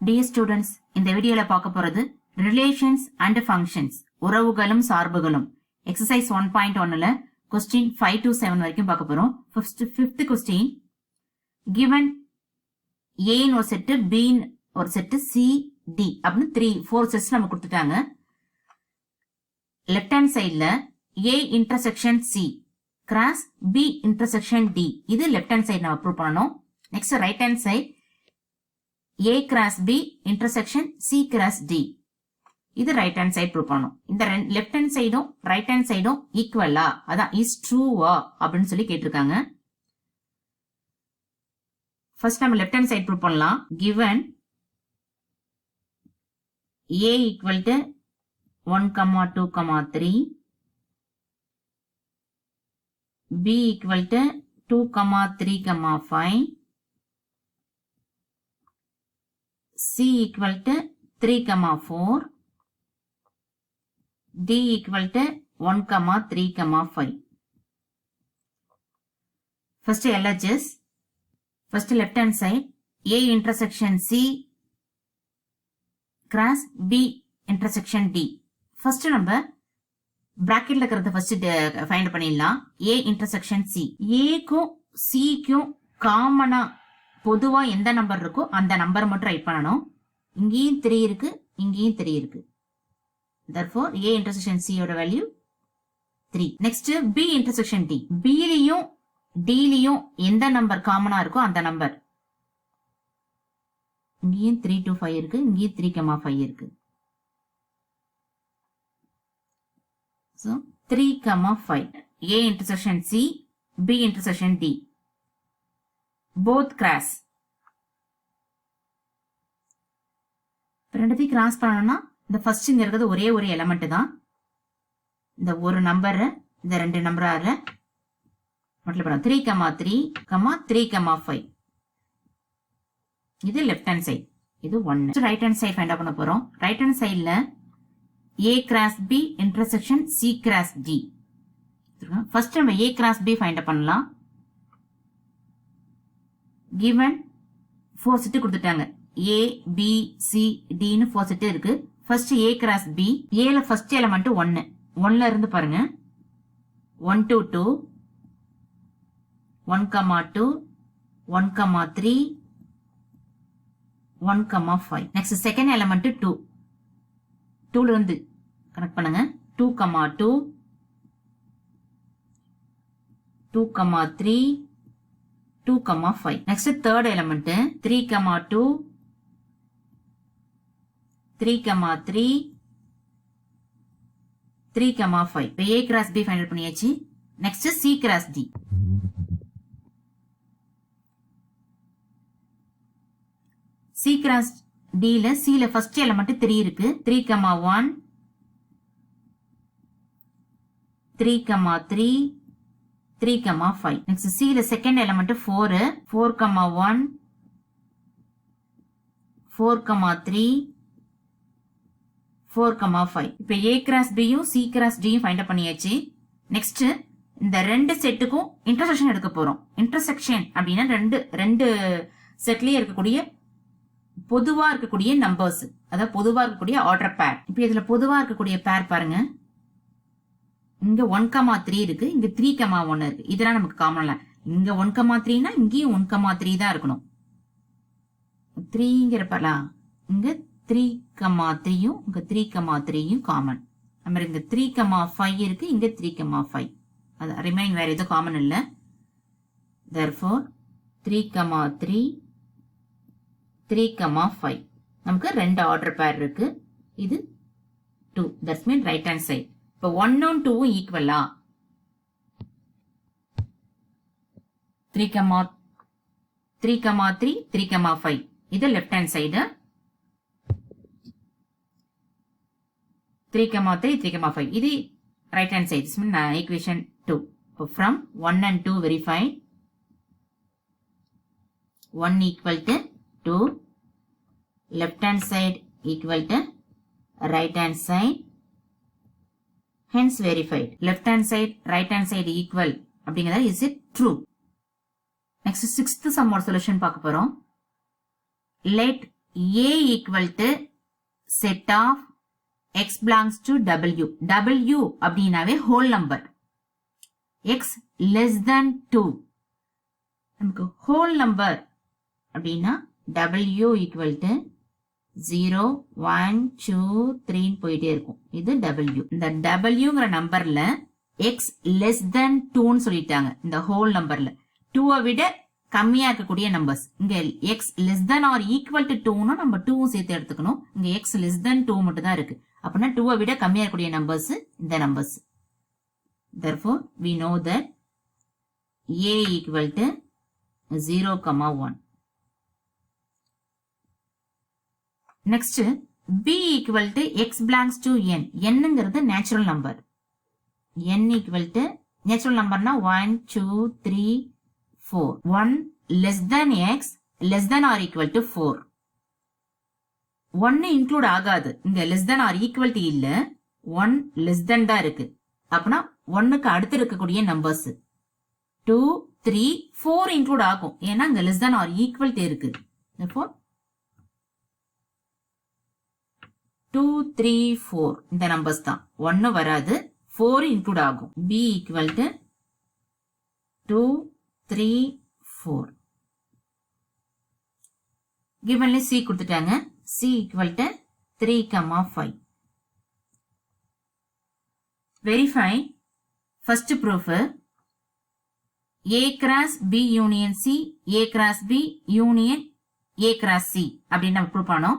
Dear students, இந்த வீடியோல பார்க்க போறது ரிலேஷன்ஸ் அண்ட் ஃபங்க்ஷன்ஸ், உறவுகளும் சார்புகளும். எக்ஸசைஸ் 1.1ல கொஸ்டின் 5 to 7 வரைக்கும் பார்க்க போறோம். ஃபிஃப்த் கொஸ்டின், given A ன்னு ஒரு செட், B ன்னு ஒரு செட், C, D அப்படின்னு 4 செட்ஸ் நம்ம கொடுத்துட்டாங்க. லெஃப்ட் ஹேண்ட் சைடுல A intersection C cross B intersection D, இது லெஃப்ட் ஹேண்ட் சைடு நம்ம ப்ரூவ் பண்ணணும். Next right hand side A cross B intersection C cross D, இது ரைட் ஹேண்ட் சைடு ப்ரூவ் பண்ணணும். இந்த லெஃப்ட் ஹேண்ட் சைடும் ரைட் ஹேண்ட் சைடும் ஈக்குவலா, அதான் இஸ் ட்ரூவா அப்படின்னு சொல்லி கேட்டிருக்காங்க. ஃபர்ஸ்ட் நம்ம லெஃப்ட் ஹேண்ட் சைடு ப்ரூவ் பண்ணலாம். given A equal to 1, 2, 3, B equal to 2, 3, 5, C equal to 3, 4, D equal to 1, 3, 5. First LHS, first left hand side, A intersection C cross B intersection D. First number bracket ல இருக்கிறத first find பண்ணிடலாம். A intersection C, A க்கும் C க்கும் காமனா பொதுவா எந்த number இருக்கோ அந்த நம்பர் மட்டும் ரைட் பண்ணணும். இங்கேயும் 3 இருக்கு, இங்கேயும் 3 இருக்கு. therefore A intersection C யோட value 3. Next B intersection D, B லயும் D லயும் எந்த நம்பர் காமனா இருக்கோ அந்த நம்பர். இங்கேயும் 3 to 5 இருக்கு, இங்கேயும் 3, 5 இருக்கு. so 3, 5, A intersection C, B intersection D, both cross. ரெண்டுத்தையும் கிராஸ் பண்ணணும்னா இந்த ஃபர்ஸ்ட் இங்க இருக்கிறது ஒரே ஒரு எலிமெண்ட் தான். இந்த ஒரு நம்பர் இந்த ரெண்டு நம்பரால மல்டிப்ளை பண்ணலாம். 3, 3, 5. இது லெஃப்ட் ஹேண்ட் சைடு, இது 1. Right hand side find out பண்ண போறோம். ரைட் ஹேண்ட் சைடுல A cross B intersection C cross D. First நம்ம A cross B find out பண்ணலாம். given 4 செட் கொடுத்துட்டாங்க. A, B, C, D ன்னு 4 செட் இருக்கு. First A cross B, A ல first element 1. 1ல இருந்து பாருங்க 1 to 2, 1, 2, 1, 3, 1, 5. Next second element 2. 2ல இருந்து கனெக்ட் பண்ணுங்க. 2, 2, 2, 3, 2, 5. Next third element 3, 2, 3, 3, 3, 5. இப்போ A cross B find out பண்ணியாச்சு. Next C cross D. C cross D ல C ல first element 3 இருக்கு. 3, 1, 3, 3, 3, 5. Next C ல second element 4, 4, 1, 4, 3, 4, 5. இப்போ A cross B யும் C cross D யும் ஃபைண்ட் அவுட் பண்ணியாச்சு. நெக்ஸ்ட் இந்த ரெண்டு செட்டுக்கும் இன்டர்செக்ஷன் எடுக்க போறோம். இன்டர்செக்ஷன் அப்படின்னா ரெண்டு செட்லயே இருக்கக்கூடிய பொதுவா இருக்கக்கூடிய நம்பர்ஸ், அதாவது பொதுவா இருக்கக்கூடிய ஆர்டர் பேர். இப்போ இதுல பொதுவா இருக்கக்கூடிய பேர் பாருங்க. இங்க 1, 3 இருக்கு, இங்க 3, 1 இருக்கு. இதெல்லாம் நமக்கு காமன்ல. இங்க 1, 3னா இங்கேயும் 1, 3 தான் இருக்கணும். 3ங்கிறப்பல இங்க 3, 3யும் இங்க 3, 3யும் காமன். நம்ம இங்க 3, 5 இருக்கு, இங்க 3, 5. அது ரிமைனிங் வேற எதுவும் காமன் இல்ல. therefore 3, 3, 3, 5. நமக்கு ரெண்டு ஆர்டர் பேர் இருக்கு. இது 2. That's mean right hand side. இப்போ 1ம் 2ம் ஈக்குவலா? 3, 3, 3, 5. இது லெஃப்ட் ஹேண்ட் சைடு. 3, 3, 3, 5. இது ரைட் ஹேண்ட் சைடு. மீன் ஈக்குவேஷன் 2. இப்போ from 1 and 2 verify. 1 equal to 2. Left hand side equal to right hand side. Hence verified. Left hand side, right hand side equal. அப்படிங்கிறத is it true? Next 6th sum or solution பார்க்க போறோம். Let A equal to set of x belongs to W. W அப்படினாவே whole number. X less than 2. நமக்கு whole number அப்படினா W equal to 0, 1, 2, 3 போயிட்டே இருக்கும். இது W. இந்த Wங்கிற நம்பர்ல x less than 2ன்னு சொல்லிட்டாங்க. இந்த whole numberல 2 விட கம்மியா இருக்கக்கூடிய நம்பர்ஸ். இங்க x less than or equal to 2னா நம்ம 2 சேர்த்து எடுத்துக்கணும். இங்க x less than 2 மட்டும் தான் இருக்கு. அப்படினா 2 விட கம்மியா இருக்கக்கூடிய நம்பர்ஸ் இந்த numbers. Therefore, we know that a equal to 0, 1. Next, b equal to x belongs to n. nங்கிறது natural number. n equal to natural numberனா 1, 2, 3, 4. 1 less than x less than or equal to 4. 1 include ஆகாது. இங்க less than or equal to இல்ல. 1 less than தான் இருக்கு. அப்பனா 1க்கு அடுத்து இருக்கக்கூடிய numbers 2, 3, 4 include ஆகும். ஏன்னா இங்க less than or equal to இருக்கு. Therefore 2, 3, 4 இந்த நம்பர்ஸ் தான். 1 வராது. 4 include ஆகும். b equal to 2, 3, 4. givenly c கொடுத்துட்டாங்க. c equal to 3, 5. Verify. First proof. A cross B union C, A cross B union A cross C. அப்படின்னு நம்ம proof பண்ணோம்.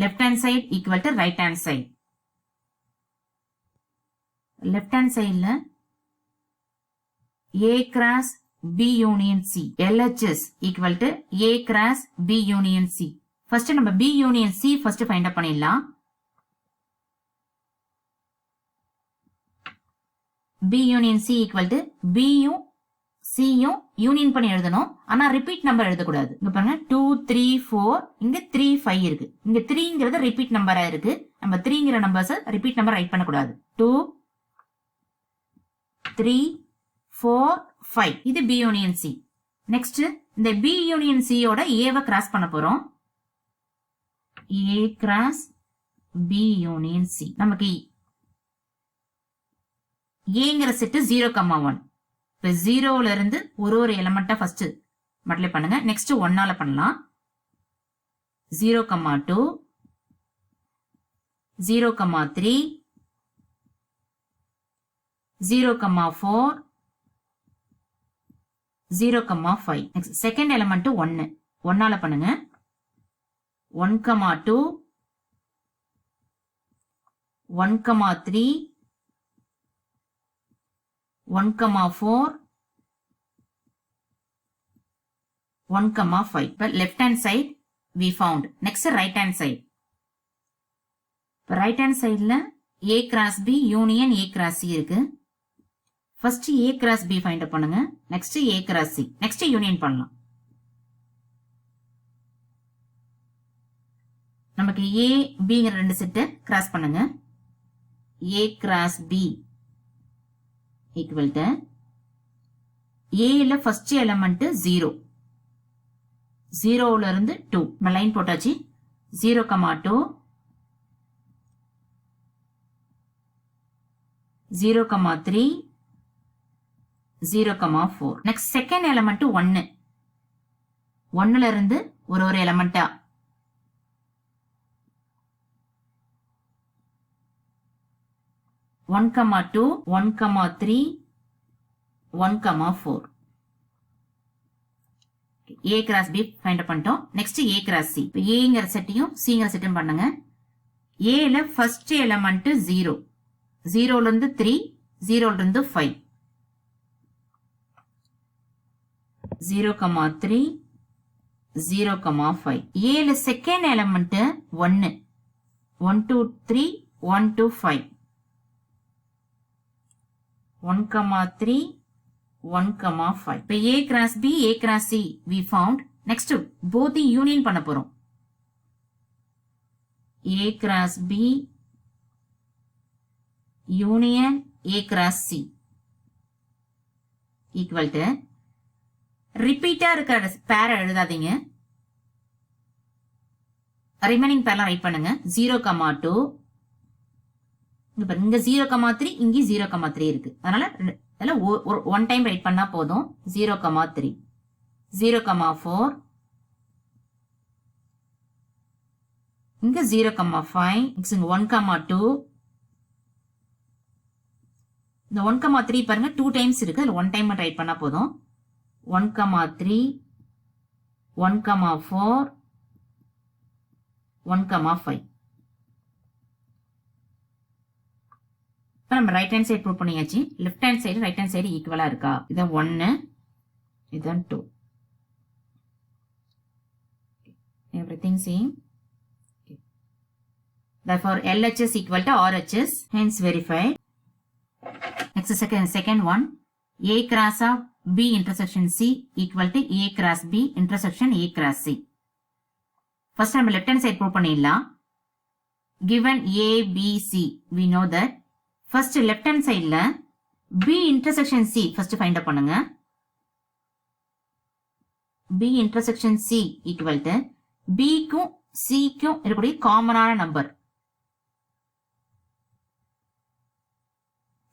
Left hand side equal to right hand side. Left hand sideல A cross B union C. LHS equal to A cross B union C. First நம்ம B union C first find out பண்ணிடலாம். B union C equal to B யும் C யும் union பண்ணி எழுதணும். ஆனா repeat number எழுதக்கூடாது. இங்க பாருங்க 2, 3, 4 இங்க 3, 5 இருக்கு. இங்க 3ங்கிறது ரிப்பீட் நம்பரா இருக்கு. நம்ம 3ங்கிற நம்பர்ஸ் ரிப்பீட் நம்பர் ரைட் பண்ணக்கூடாது. 2, 3, 4, 5 இது B union C. நெக்ஸ்ட் இந்த B union C யோட A கிராஸ் பண்ண போறோம். A cross B union C. நமக்கு ஏங்கிற செட் 0, 1. இப்ப 0ல இருந்து ஒரு எலிமெண்டா ஃபர்ஸ்ட் மல்டிப்ளை பண்ணுங்க. நெக்ஸ்ட் 1ஆல பண்ணலாம். 0, 2, 0, 3, 0, 4, 0, 5. Next second element 1. 1ஆல பண்ணுங்க. 1, 2, 1, 3, 1, 4, 1, 5. But left hand side we found. Next right hand side. Right hand sideல A cross B union A cross C இருக்கு. First A cross B find பண்ணுங்க. Next A cross C. Next union பண்ணலாம். நமக்கு A Bங்கிற ரெண்டு set cross பண்ணுங்க. A cross B equal to Aல first element 0. 0ல இருந்து 2. நம்ம line போட்டாச்சு. 0, 2, 0, 3, 0, 4. Next second element 1. 1ல இருந்து ஒரு எலிமெண்டா 1, 2, 1, 3, 1, 4. A cross B find பண்ணிட்டோம். Next A cross C. இப்போ Aங்கிற செட்டையும் Cங்கிற செட்டையும் பண்ணுங்க. Aல first element 0. 0ல இருந்து 3, 0ல இருந்து 5. 0, 3, 0, 5. Aல second element 1. 1, 2, 3, 1, 2, 5. 1, 3, 1, 5. இப்போ A cross B, A cross C we found. Next both union பண்ண போறோம். A cross B union A cross C equal to repeat இருக்கிற பேர் எழுதாதீங்க. ரிமைனிங் பேர்லாம் ரைட் பண்ணுங்க. 0,2 இங்க 0,3 இங்க 0,3 இருக்கு. அதனால இதெல்லாம் ஒன் டைம் ரைட் பண்ணா போதும். 0,3 0,4 இங்க 0,5 இங்க 1,2 இந்த 1,3 பாருங்க 2 டைம்ஸ் இருக்கு. அதுல ஒன் டைம் ரைட் பண்ணா போதும். 1,3 1,4 1,5 இப்போ நம்ம ரைட் ஹேண்ட் சைடு ப்ரூவ் பண்ணியாச்சு. Left hand side right hand side ஈக்குவலா இருக்கா? இதான் 1 இதான் 2. Everything same. Therefore LHS equal to RHS, hence verified. Next second one, A cross of B intersection C equal to A cross B intersection A cross C. First நம்ம left hand side prove பண்ணிடலாம். Given A, B, C, we know that first left hand sideல B intersection C first find out பண்ணுங்க. B intersection C equal to B க்கும் C க்கும் இருக்கக்கூடிய காமனான number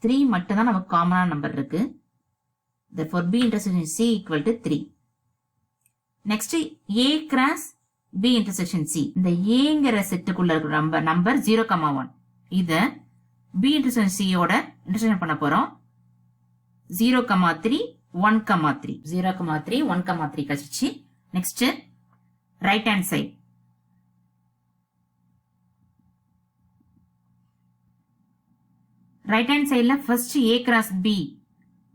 3 மட்டும் தான் நமக்கு காமனான நம்பர் இருக்கு. Therefore B intersection C equal to 3. Next A cross B intersection C. இந்த Aங்கிற செட்டுக்குள்ள இருக்கிற நம்பர் 0,1. இத B intersection C ஓட இன்டர்செக்ஷன் பண்ண போறோம். 0,3 1,3 0,3 1,3 கழிச்சு. Next right hand side right hand சைடுல first A cross B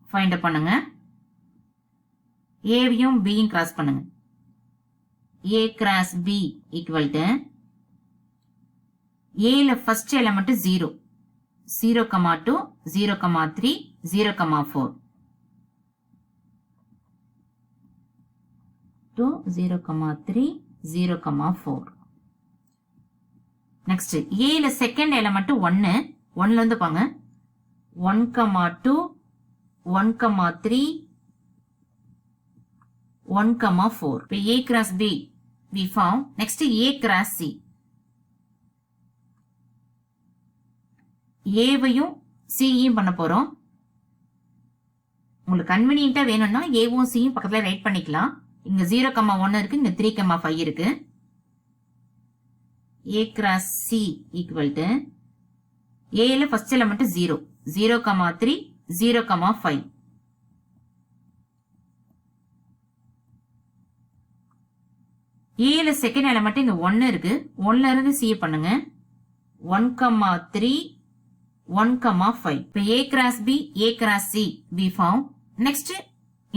find up பண்ணுங்க. ஏவையும் பியும் கிராஸ் பண்ணுங்க. A cross B equal to ஏல ஃபர்ஸ்ட் எலிமெண்ட் 0 0,2 0,3 0,4 2 0,3 0,4. நெக்ஸ்ட் ஏல செகண்ட் எலிமெண்ட் 1 1ல இருந்து பாங்க 1,2 1,3 1,4. இப்போ A cross B we found. Next A cross C. ஏவையும் சியும் பண்ண போறோம். உங்களுக்கு கன்வீனியன்ட்டா வேணும்னா ஏவும் சியும் பக்கத்துல ரைட் பண்ணிக்கலாம். இங்க 0,1 இருக்கு, இங்க 3,5 இருக்கு. A cross C equal to ஏல ஃபர்ஸ்ட் எலிமெண்ட் 0 0,3 0,5 ஏல செகண்ட் எலிமெண்ட் இங்க 1 இருக்கு. 1ல இருந்து C பண்ணுங்க. 1,3 1,5. இப்போ A cross B A cross C we found. next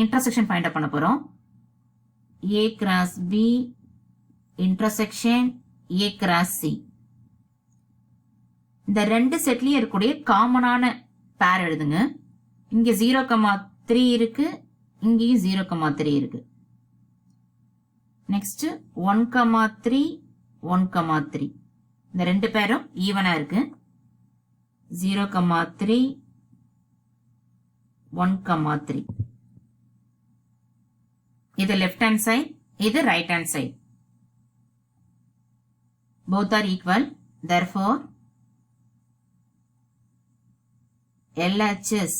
intersection find பண்ண போறோம். A cross B intersection A cross C. இந்த ரெண்டு செட்லயும் இருக்கக்கூடிய காமனான பேர் எழுதுங்க. இங்க 0,3 இருக்கு, இங்கேயும் 0,3 இருக்கு. நெக்ஸ்ட் 1,3 1,3 இந்த ரெண்டு பேரும் ஈவனா இருக்கு. 0,3 1,3 இது லெஃப்ட் ஹேண்ட் சைட், இது right hand side. both are equal. therefore LHS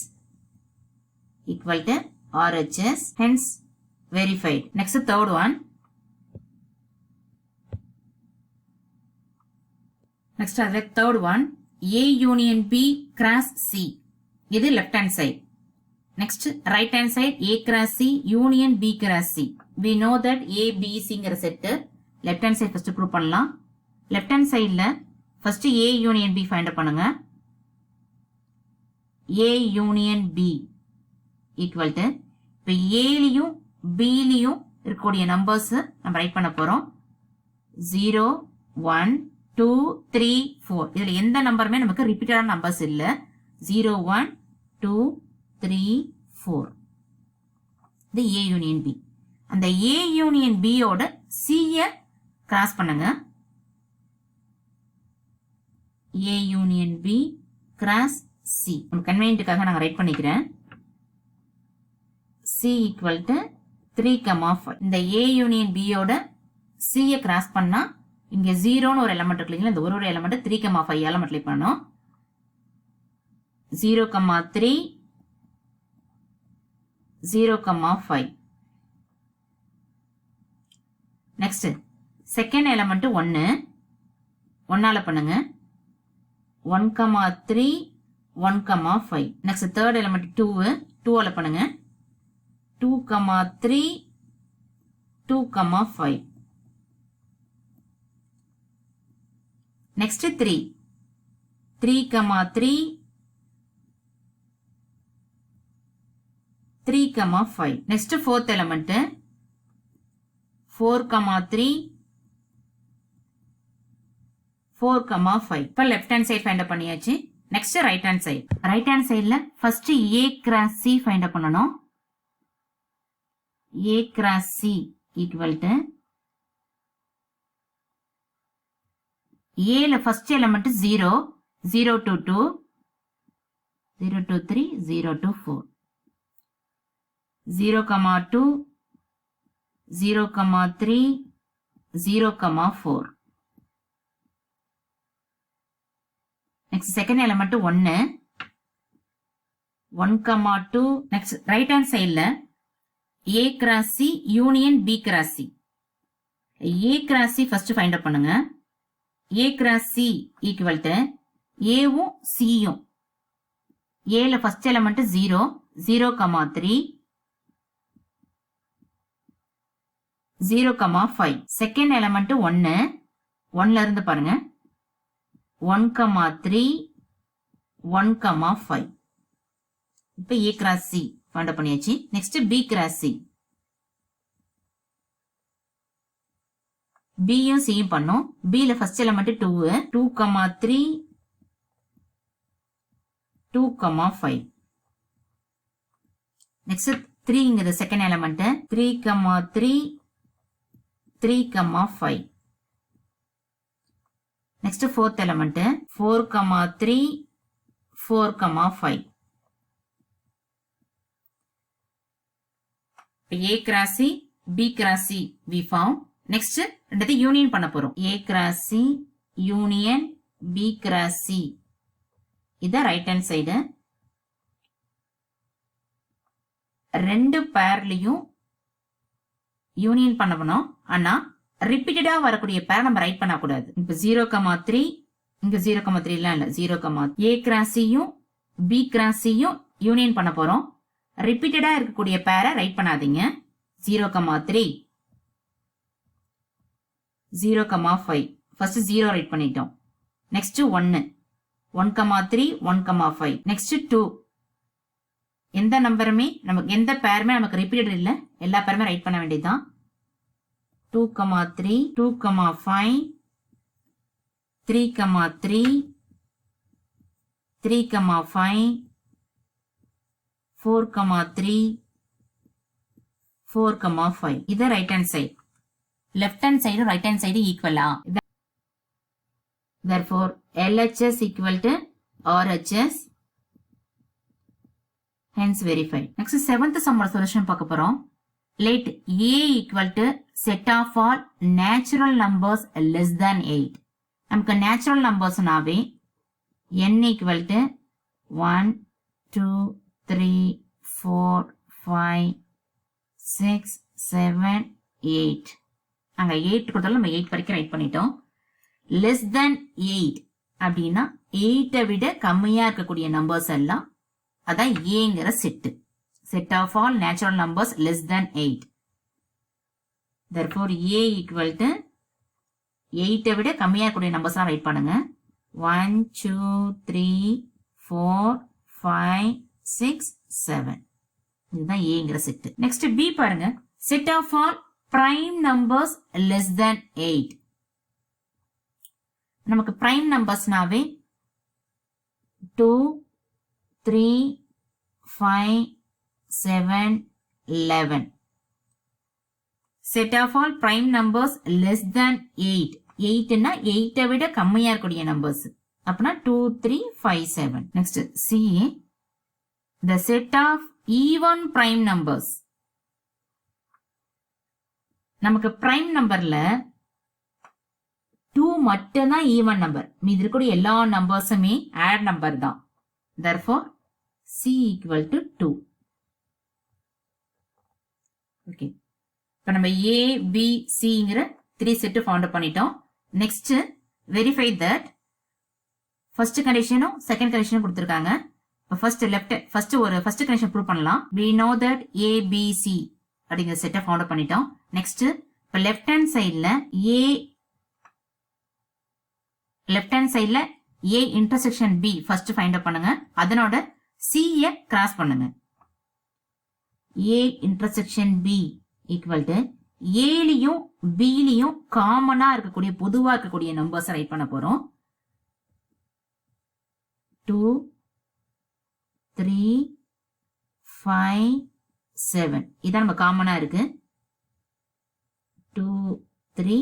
equal to RHS, hence verified. Next third one. Next third one, A union B cross C. இது left hand side. Next right hand side A cross C union B cross C. We know that A B C ங்கிற set left hand side first prove பண்ணலாம். left hand sideல first A union B find பண்ணுங்க. A union B equal to இப்போ ஏலியும் பிலியும் இருக்கக்கூடிய numbers நம்ம right பண்ண போறோம். 0 1 2 3 4. இதுல எந்த நம்பருமே நமக்கு ரிப்பீட்டடான நம்பர்ஸ் இல்ல. 0 1 2 3 4. இது A யூனியன் B. அந்த A யூனியன் B ஓட C ய கிராஸ் பண்ணுங்க. A union B cross C. கன்வீனியன்ட்டுக்காக நாங்க ரைட் பண்ணிக்கிறேன். C equal to 3,5. இந்த A யூனியன் B ஓட C ய கிராஸ் பண்ணா இங்க 0ன்னு ஒரு எலமெண்ட் இருக்கு இல்லைங்களா, இந்த ஒரு எலமெண்ட் 3,5 ஆல மல்டிப்ளை பண்ணணும். 0,3 0,5. நெக்ஸ்ட் செகண்ட் எலமெண்ட் 1 1ஆல பண்ணுங்க. 1,3 1,5. நெக்ஸ்ட் தேர்ட் எலமெண்ட் 2 2ஆல பண்ணுங்க. 2,3 2,5. நெக்ஸ்ட் 3 3,3 3,5. Next fourth element 4,3 4,5. இப்ப லெஃப்ட் ஹேண்ட் சைடு ஃபைண்ட் பண்ணியாச்சு. Next right hand side. Right hand சைடுல first A cross C find பண்ணணும். A cross C equal to A ல first element 0 0 to 2 0 to 3 0 to 4 0,2 0,3 0,4. next second element 1 1,2. next right hand side la A cross C union B cross C. A cross C first find out பண்ணுங்க. A cross C equal to A வும் C யும். A ல first element 0 0,3 0,5. second element 1 1ல இருந்து பாருங்க 1,3 1,5. இப்ப A cross C find out பண்ணியாச்சு. next B cross C. B யும் C யும் பண்ணோம். B ல first element 2 2,3 2,5. next 3 இங்க second element 3,3 3,5. next fourth element 4,3 4,5. A cross C B cross C we found. next ரெண்டத்தை யூனியன் பண்ண போறோம். A cross C union B cross C. இத right hand side. ரெண்டு பேர்லயும் யூனியன் பண்ணணும். ஆனா ரிப்பீட்டடா வரக்கூடிய பேர் நம்ம ரைட் பண்ண கூடாது. இப்ப 0,3 இங்க 0,3 எல்லாம் இல்ல 0, A cross C யும் B cross C யும் யூனியன் பண்ண போறோம். ரிப்பீட்டடா இருக்கக்கூடிய பேரை ரைட் பண்ணாதீங்க. 0,3 0,5. ஃபர்ஸ்ட் 0 ரைட் பண்ணிட்டோம். நெக்ஸ்ட் 1 1,3 1,5. நெக்ஸ்ட் 2. எந்த நம்பருமே நமக்கு எந்த பேருமே நமக்கு ரிப்பீட்டட் இல்ல, எல்லா பேருமே ரைட் பண்ண வேண்டியதுதான். 2,3 2,5 3,3 3,5 4,3 4,5. இது right hand side. Left hand side right hand side ஈக்குவலா? therefore LHS equal to RHS, hence verified. next seventh sum solution பார்க்க போறோம். let A equal to set of all natural numbers less than 8. நமக்கு natural numbers நாவே n equal to 1 2 3 4 5 6 7 8. அங்க 8 கொடுத்தாலும் நம்ம 8 வரைக்கும் right பண்ணிட்டோம். less than 8 அப்படின்னா 8 விட கம்மியா இருக்கக்கூடிய நம்பர்ஸ் எல்லாம் அதான் ஏங்கிற set. set of all natural numbers less than 8. therefore A equal to 8 விட கம்மியா இருக்கக்கூடிய நம்பர்ஸ் எல்லாம் ரைட் பண்ணுங்க. 1 2 3 4 5 6 7. இதுதான் ஏங்கிற செட். நெக்ஸ்ட் B பாருங்க. set of all prime numbers less than 8. நமக்கு prime numbersனாவே 2 3 5 7 11. set of all prime numbers less than 8. 8னா 8 விட கம்மியா இருக்கக்கூடிய நம்பர்ஸ். அப்பனா 2 3 5 7. next C the set of even prime numbers. நமக்கு prime numberல 2 மட்டும்தான் ஈவன் நம்பர், மீதி இருக்கக்கூடிய எல்லா நம்பர்ஸுமே ஆட் நம்பர் தான். therefore c equal to 2. Okay, இப்போ நம்ம a b cங்கிற 3 செட் ஃபவுண்ட் பண்ணிட்டோம். நெக்ஸ்ட் வெரிஃபை தட் ஃபர்ஸ்ட் கண்டிஷனும் செகண்ட் கண்டிஷனும் கொடுத்துருக்காங்க. இப்போ ஃபர்ஸ்ட் கண்டிஷன் ப்ரூவ் பண்ணலாம். we know that a b c அப்படிங்கிற செட்டை ஃபவுண்ட் பண்ணிட்டோம். நெக்ஸ்ட் இப்போ லெஃப்ட் ஹேண்ட் சைடில் a intersection b first find out பண்ணுங்க. அதனோட c ய கிராஸ் பண்ணுங்க. a intersection b equal to ஏலியும் பிலியும் காமனா இருக்கக்கூடிய பொதுவா இருக்கக்கூடிய நம்பர்ஸ் ரைட் பண்ண போறோம். 2 3 5 7 இதான் நம்ம காமனா இருக்கு. 2 3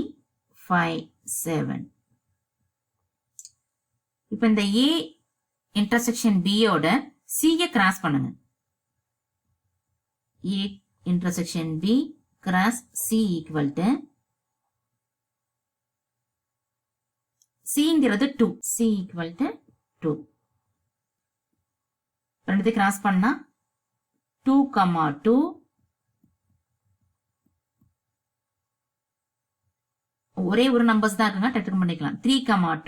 5 7. இப்போ இந்த a இன்டர்செக்ஷன் b யோட c ய கிராஸ் பண்ணுங்க. a intersection b cross c equal to cங்கிறது 2, c ஈக்குவல் டு 2. ரெண்டுத்தை கிராஸ் பண்ணா 2, 2 ஒரே ஒரு நம்பர்ஸ் தான் இருக்குங்க, டெக்ட் பண்ணிக்கலாம். 3,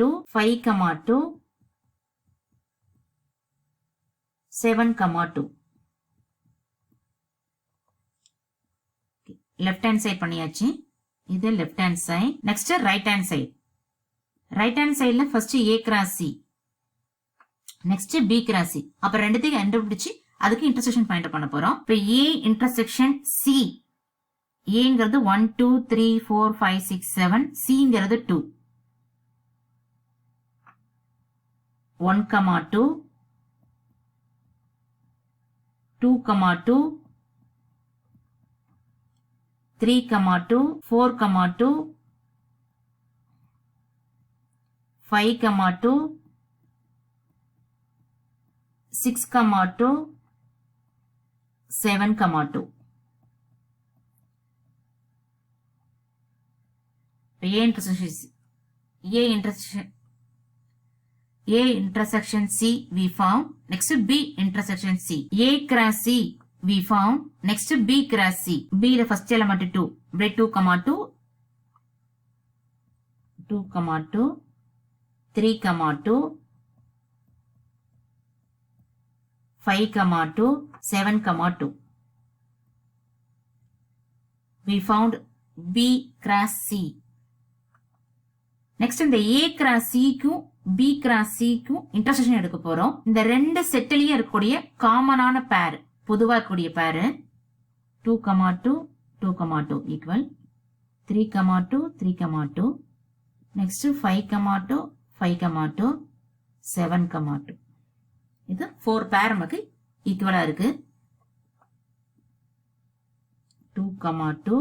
2 5, 2 7, 2. லெஃப்ட் ஹேண்ட் சைட் பண்ணியாச்சு. இது left hand side. Next right hand side. Right hand சைட்ல first a cross c, next b cross c. அப்ப ரெண்டுத்தையும் கண்டுபிடிச்சு அதுக்கு இன்டர்செக்ஷன் பாயிண்ட் பண்ண போறோம். இப்போ a intersection c, aங்கிறது 1 2 3 4 5 6 7, cங்கிறது 2. 1, 2 2, 2 3, 2 4, 2 5, 2 6, 2 7, 2. A intersection C we found. Next B intersection C. A cross C we found. Next B cross C. B the first element 2. 2, 2 2, 2 3, 2 5, 2 7, 2. We found B cross C. Next இந்த a cross சிக்கும் b cross சிக்கும் intersection எடுக்க போறோம். இந்த ரெண்டு செட்டிலேயே இருக்கக்கூடிய காமனான பேர், பொதுவா இருக்கக்கூடிய பேர் 2, 2 2, 2 ஈக்குவல் 3, 2 3, 2. நெக்ஸ்ட் 5, 2 5, 2 7, 2. இது 4 பேர் நமக்கு ஈக்குவலா இருக்கு. 2, 2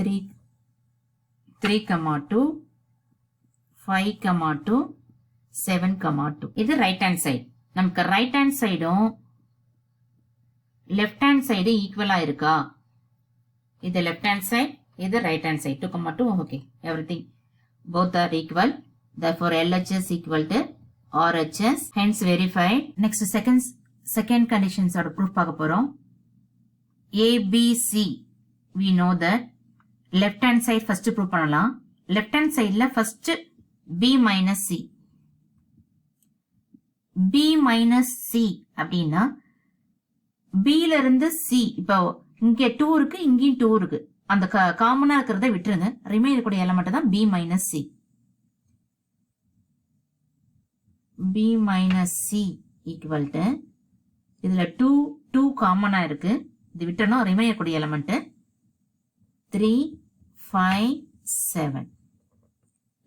3 3, 2 5, 2 7, 2. இது ரைட் ஹேண்ட் சைடு. நமக்கு ரைட் ஹேண்ட் சைடும் லெஃப்ட் ஹேண்ட் சைடு ஈக்குவலா இருக்கா? இது லெஃப்ட் ஹேண்ட் சைடு, இது right hand side. 2, 2 okay, everything both are equal. Therefore LHS equal to RHS, hence verified. Next second conditions oda proof பார்க்க போறோம். ABC we know that left hand side first prove பண்ணலாம். left hand sideல first b minus c. b minus c அப்படின்னா b ல இருந்து c, இப்போ இங்க 2 இருக்கு, இங்கேயும் 2 இருக்கு. அந்த காமனா இருக்கிறத விட்டுருங்க. ரிமைன் இருக்கக்கூடிய எலிமெண்ட் தான் b minus c. b minus c equal to இதுல 2 காமனா இருக்கு, இது விட்டணும். ரிமைன் இருக்கக்கூடிய எலிமெண்ட் 3 5 7.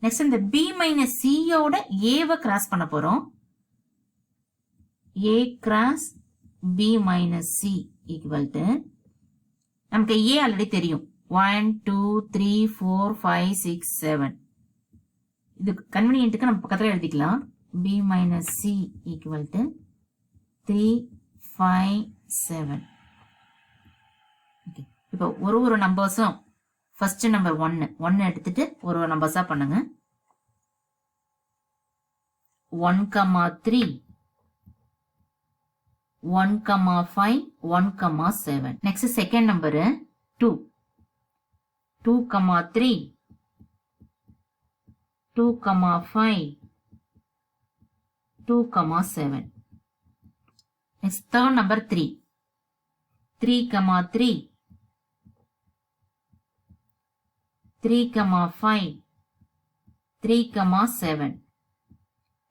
நெக்ஸ்ட் இந்த b minus c யோட a வை கிராஸ் பண்ண போறோம். a cross b minus c equal to நமக்கு a ஆல்ரெடி தெரியும். 1 2 3 4 5 6 7. இது கன்வீனியன்ட்டுக்கு நம்ம பக்கத்துல எழுதிக்கலாம். b minus c equal to 3 5 7. இப்போ ஒரு நம்பர்ஸும் ஃபர்ஸ்ட் நம்பர் 1 எடுத்துட்டு ஒரு நம்பர்ஸா பண்ணுங்க. 1,3 1,5 1,7. next second number 2 2,3 2,5 2,7. next third number 3 3,3 3,5 3,7.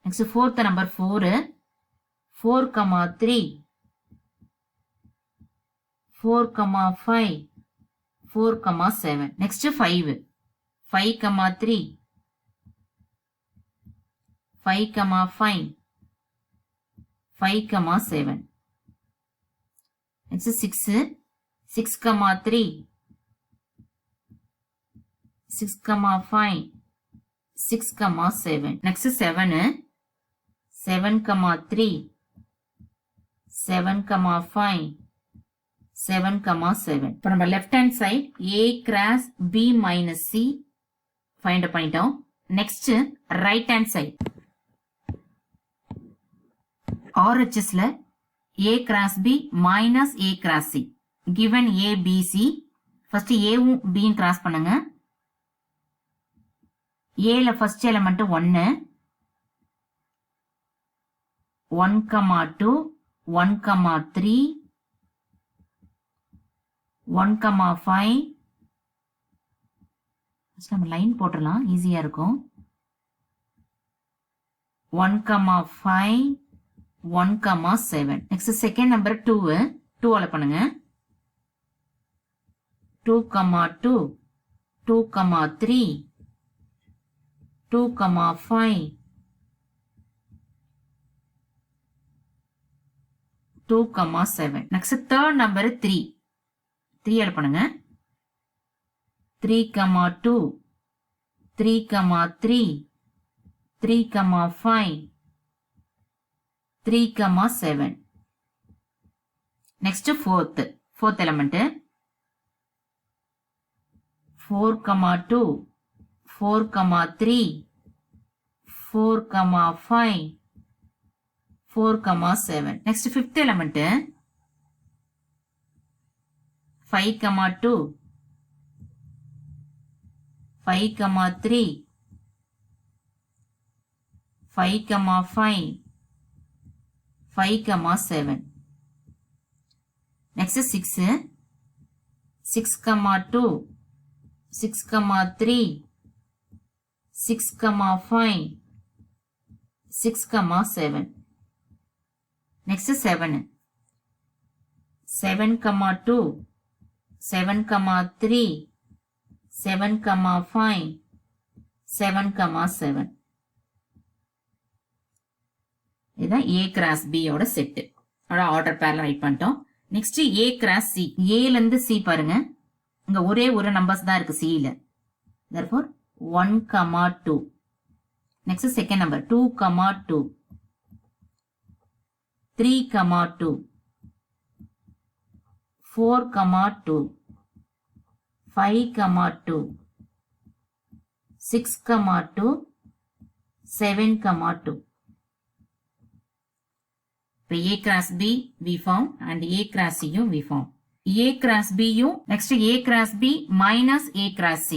next fourth number 4 4,3 4,5 4,7. next 5 5,3 5,5 5,7. next 6 6,3 6,5 6,7. next 7 7,3 7,5 7,7. இப்போ நம்ம left hand side A cross B minus C find பண்ணிட்டோம். next right hand side RHSல A cross B minus A cross C given A B C. first A வும் B யும் cross பண்ணுங்க. A ல first element 1 1,2 1,3 1,5. நம்ம line போட்டுடலாம், ஈஸியா இருக்கும். 1,5 1,7. next second number 2 ஆல பண்ணுங்க. 2,2 2,3 2,5 2,7. next third number 3 ஆல பண்ணுங்க. 3,2 3,3 3,5 3,7. next fourth element 4,2 4,3 4,5 4,7. next fifth element 5,2 5,3 5,5 5,7. next 6 6,2 6,3 6,5 6,7. next 7 7,2 7,3 7,5 7,7. இதுதான் A cross B ஓட செட். ஆர்டர் பேர்ல ரைட் பண்ணிட்டோம். Next A cross C. A ல இருந்து C பாருங்க, இங்க ஒரே ஒரு நம்பர்ஸ் தான் இருக்கு C ல. therefore 1,2. next second number 2,2 3,2 4,2 5,2 6,2 7,2. இப்போ A cross B we found and A cross C யும் we found. A cross B யும் next A cross B minus A cross C.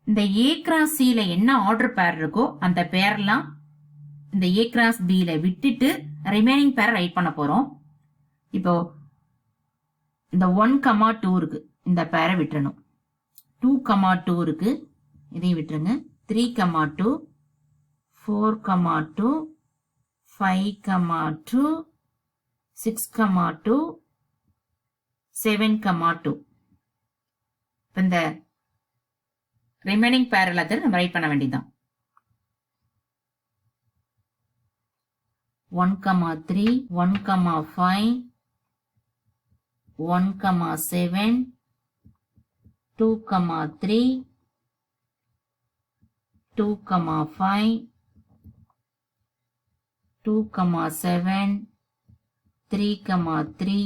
இந்த A cross C ல என்ன order பேர் இருக்கோ அந்த பேர்லாம் இந்த A cross B ல விட்டுட்டு ரிமைனிங் பேர் ரைட் பண்ண போறோம். இப்போ இந்த 1,2 இருக்கு, இந்த பேரை விட்டுறணும். 2,2 இருக்கு, இதையும் விட்டுருங்க. 3,2 4,2 5,2 6,2 7,2. இந்த ரிமைனிங் பேர் எல்லாத்தையும் நம்ம ரைட் பண்ண வேண்டியதுதான். 1,3 1,5 1,7 2,3 2,5 2,7 3,3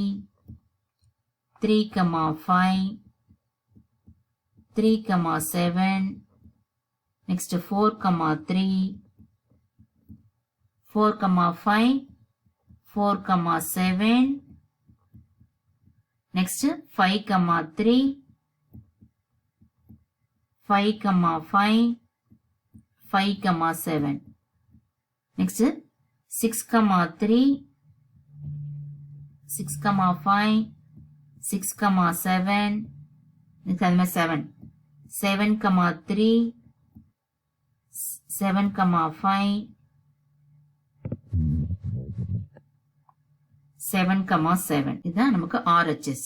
3,5 3, 7. Next 4, 3. 4, 5. 4, 7. Next 5, 3. 5, 5. 5, 7. Next 6, 3. 6, 5. 6, 7. Next 7. 7, 3. 7, 5. 7, 7. இதுதான் நமக்கு RHS.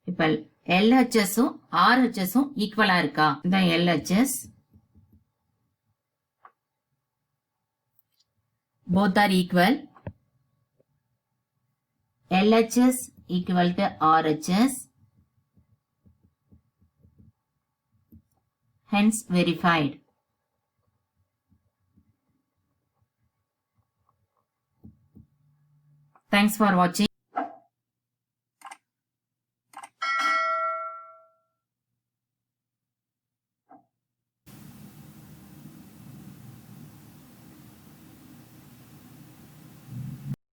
இப்ப LHSும் RHSும் ஈக்குவலா இருக்கா? இதான் LHS. Both are equal. LHS equal to RHS. Hence verified. Thanks for watching.